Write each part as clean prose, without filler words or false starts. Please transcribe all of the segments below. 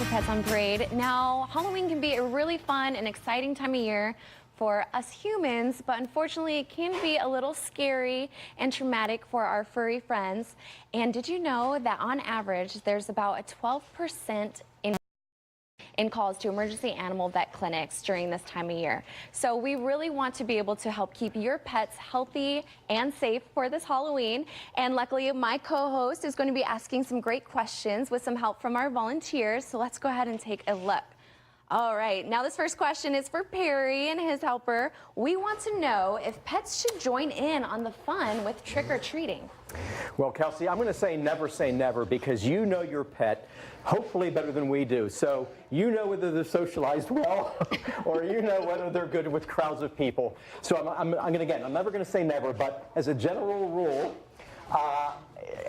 to Pets on Parade. Now, Halloween can be a really fun and exciting time of year for us humans, but unfortunately it can be a little scary and traumatic for our furry friends. And did you know that on average there's about a 12% in calls to emergency animal vet clinics during this time of year? So we really want to be able to help keep your pets healthy and safe for this Halloween. And luckily my co-host is going to be asking some great questions with some help from our volunteers. So let's go ahead and take a look. All right, now this first question is for Perry and his helper. We want to know if pets should join in on the fun with trick-or-treating. Well, Kelsey, I'm going to say never because you know your pet hopefully better than we do. So you know whether they're socialized well or you know whether they're good with crowds of people. So I'm never going to say never, but as a general rule,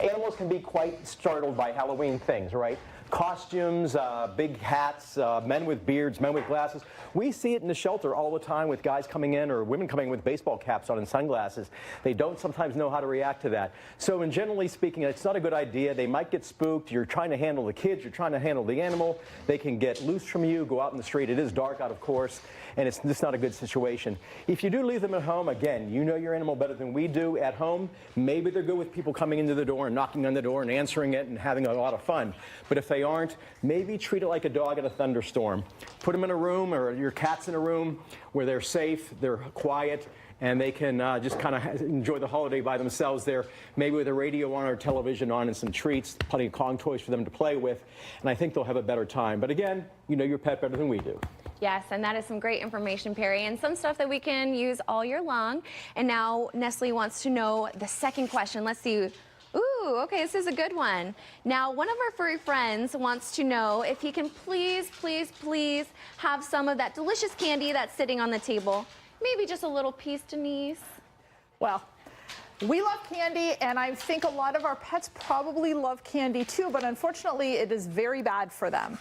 animals can be quite startled by Halloween things, right? Costumes, big hats, men with beards, men with glasses. We see it in the shelter all the time with guys coming in or women coming in with baseball caps on and sunglasses. They don't sometimes know how to react to that. So generally speaking, it's not a good idea. They might get spooked. You're trying to handle the kids. You're trying to handle the animal. They can get loose from you, go out in the street. It is dark out, of course, and it's just not a good situation. If you do leave them at home, again, you know your animal better than we do at home. Maybe they're good with people coming into the door and knocking on the door and answering it and having a lot of fun. But if they aren't, maybe treat it like a dog in a thunderstorm. Put them in a room, or your cat's in a room where they're safe, they're quiet, and they can just kind of enjoy the holiday by themselves there, maybe with a radio on or television on and some treats, plenty of Kong toys for them to play with, and I think they'll have a better time. But again, you know your pet better than we do. Yes, and that is some great information, Perry, and some stuff that we can use all year long. And now Nestle wants to know the second question. Let's see. Ooh, okay, this is a good one. Now, one of our furry friends wants to know if he can please have some of that delicious candy that's sitting on the table. Maybe just a little piece, Denise. Well, we love candy, and I think a lot of our pets probably love candy too, but unfortunately it is very bad for them.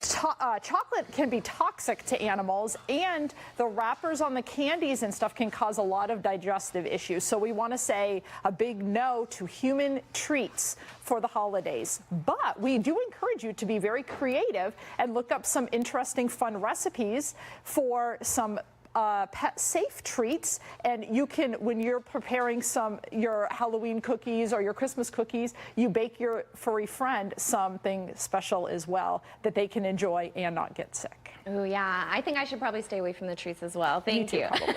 Chocolate can be toxic to animals, and the wrappers on the candies and stuff can cause a lot of digestive issues. So we want to say a big no to human treats for the holidays. But we do encourage you to be very creative and look up some interesting, fun recipes for some pet safe treats. And you can, when you're preparing your Halloween cookies or your Christmas cookies, you bake your furry friend something special as well that they can enjoy and not get sick. Oh yeah, I think I should probably stay away from the treats as well. Thank you. Probably.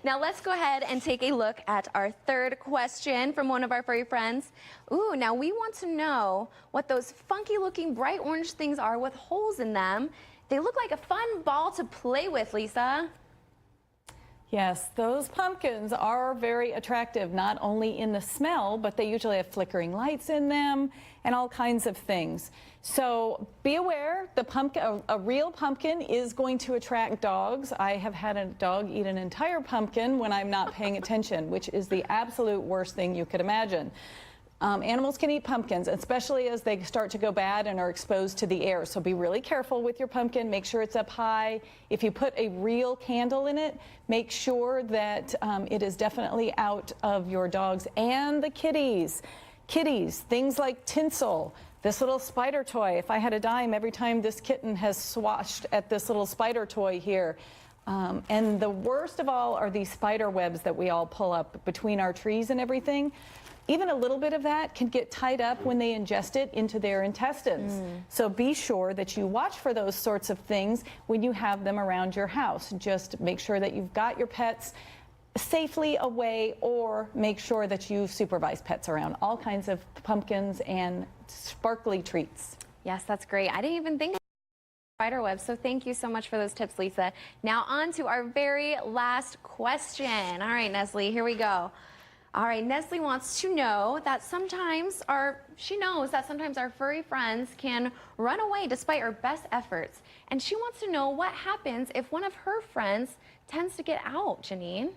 Now let's go ahead and take a look at our third question from one of our furry friends. Ooh, now we want to know what those funky looking bright orange things are with holes in them. They look like a fun ball to play with, Lisa. Yes, those pumpkins are very attractive, not only in the smell, but they usually have flickering lights in them and all kinds of things. So be aware, a real pumpkin is going to attract dogs. I have had a dog eat an entire pumpkin when I'm not paying attention, which is the absolute worst thing you could imagine. Animals can eat pumpkins, especially as they start to go bad and are exposed to the air. So be really careful with your pumpkin. Make sure it's up high. If you put a real candle in it, make sure that it is definitely out of your dogs and the kitties. Kitties, things like tinsel, this little spider toy. If I had a dime every time this kitten has swashed at this little spider toy here. And the worst of all are these spider webs that we all pull up between our trees and everything. Even a little bit of that can get tied up when they ingest it into their intestines. So be sure that you watch for those sorts of things when you have them around your house. Just make sure that you've got your pets safely away, or make sure that you supervise pets around all kinds of pumpkins and sparkly treats. Yes, that's great. I didn't even think of spider webs, so thank you so much for those tips, Lisa. Now on to our very last question. All right, Nestle, here we go. All right, Nestle wants to know that sometimes she knows that sometimes our furry friends can run away despite our best efforts. And she wants to know what happens if one of her friends tends to get out, Janine.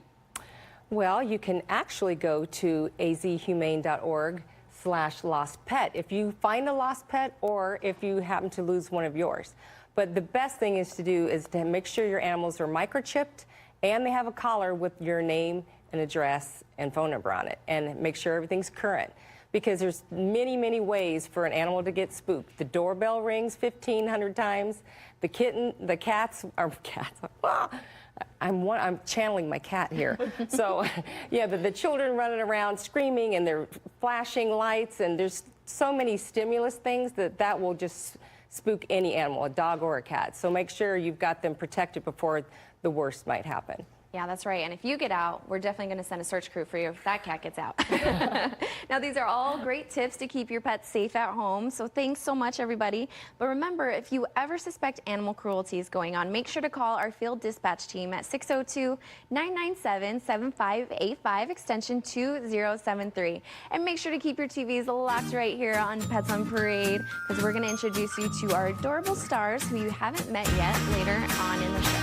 Well, you can actually go to azhumane.org/lostpet if you find a lost pet or if you happen to lose one of yours. But the best thing is to make sure your animals are microchipped and they have a collar with your name and address and phone number on it, and make sure everything's current. because there's many, many ways for an animal to get spooked. The doorbell rings 1,500 times. The cats. I'm channeling my cat here. So, yeah, the children running around screaming and they're flashing lights, and there's so many stimulus things that will just spook any animal, a dog or a cat. So make sure you've got them protected before the worst might happen. Yeah, that's right. And if you get out, we're definitely going to send a search crew for you if that cat gets out. Now, these are all great tips to keep your pets safe at home. So thanks so much, everybody. But remember, if you ever suspect animal cruelty is going on, make sure to call our field dispatch team at 602-997-7585, extension 2073. And make sure to keep your TVs locked right here on Pets on Parade, because we're going to introduce you to our adorable stars who you haven't met yet later on in the show.